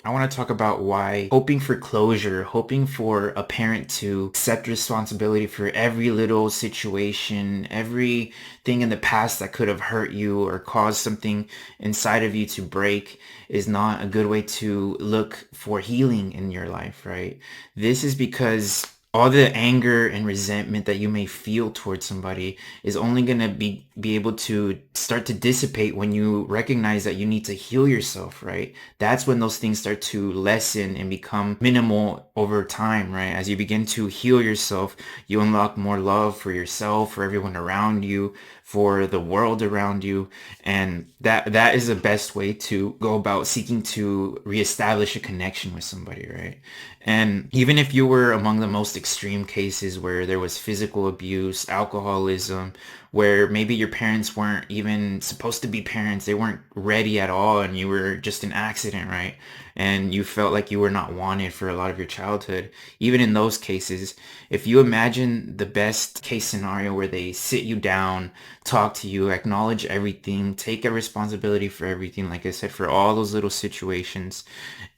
I want to talk about why hoping for closure, hoping for a parent to accept responsibility for every little situation, everything in the past that could have hurt you or caused something inside of you to break is not a good way to look for healing in your life, right? This is because all the anger and resentment that you may feel towards somebody is only going to be able to start to dissipate when you recognize that you need to heal yourself, right? That's when those things start to lessen and become minimal over time, right? As you begin to heal yourself, you unlock more love for yourself, for everyone around you, for the world around you, and that is the best way to go about seeking to reestablish a connection with somebody, right? And even if you were among the most extreme cases where there was physical abuse, alcoholism, where maybe your parents weren't even supposed to be parents, they weren't ready at all, and you were just an accident, right? And you felt like you were not wanted for a lot of your childhood. Even in those cases, if you imagine the best case scenario where they sit you down, talk to you, acknowledge everything, take a responsibility for everything, like I said, for all those little situations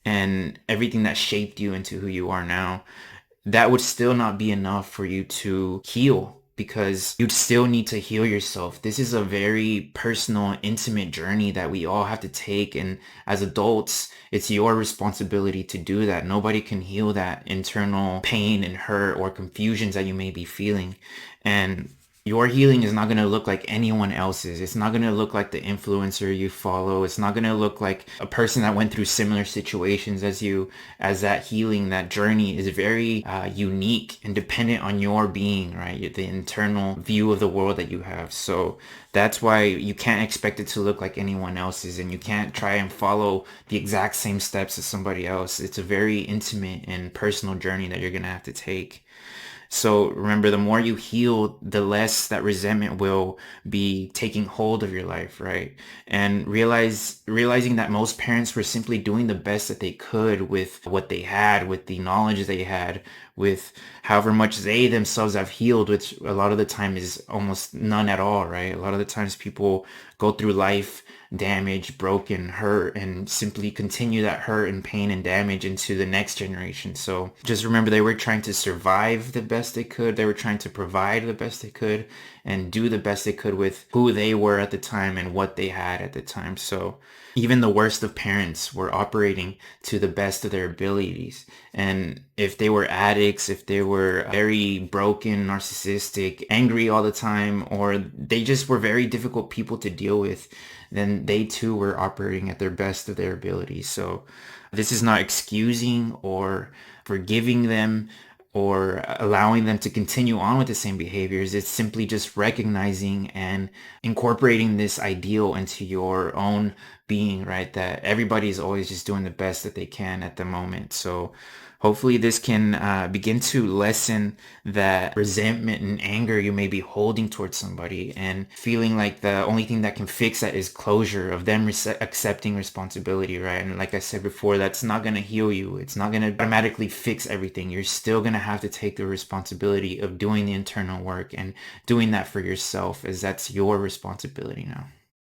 and everything that shaped you into who you are now, that would still not be enough for you to heal because you'd still need to heal yourself. This is a very personal, intimate journey that we all have to take. And as adults, it's your responsibility to do that. Nobody can heal that internal pain and hurt or confusions that you may be feeling. And your healing is not going to look like anyone else's. It's not going to look like the influencer you follow. It's not going to look like a person that went through similar situations as you. As that healing, that journey is very unique and dependent on your being, right? The internal view of the world that you have. So that's why you can't expect it to look like anyone else's, and you can't try and follow the exact same steps as somebody else. It's a very intimate and personal journey that you're going to have to take. So remember, the more you heal, the less that resentment will be taking hold of your life, right? And realizing that most parents were simply doing the best that they could with what they had, with the knowledge they had, with however much they themselves have healed, which a lot of the time is almost none at all, right? A lot of the times people go through life damaged, broken, hurt, and simply continue that hurt and pain and damage into the next generation. So just remember, they were trying to survive the best they could. They were trying to provide the best they could and do the best they could with who they were at the time and what they had at the time. So even the worst of parents were operating to the best of their abilities. And if they were addicts, if they were very broken, narcissistic, angry all the time, or they just were very difficult people to deal with, then they too were operating at their best of their abilities. So this is not excusing or forgiving them or allowing them to continue on with the same behaviors. It's simply just recognizing and incorporating this ideal into your own being, right? That everybody is always just doing the best that they can at the moment. So hopefully this can begin to lessen that resentment and anger you may be holding towards somebody, and feeling like the only thing that can fix that is closure of them accepting responsibility, right? And like I said before, that's not going to heal you. It's not going to automatically fix everything. You're still going to have to take the responsibility of doing the internal work and doing that for yourself, as that's your responsibility now.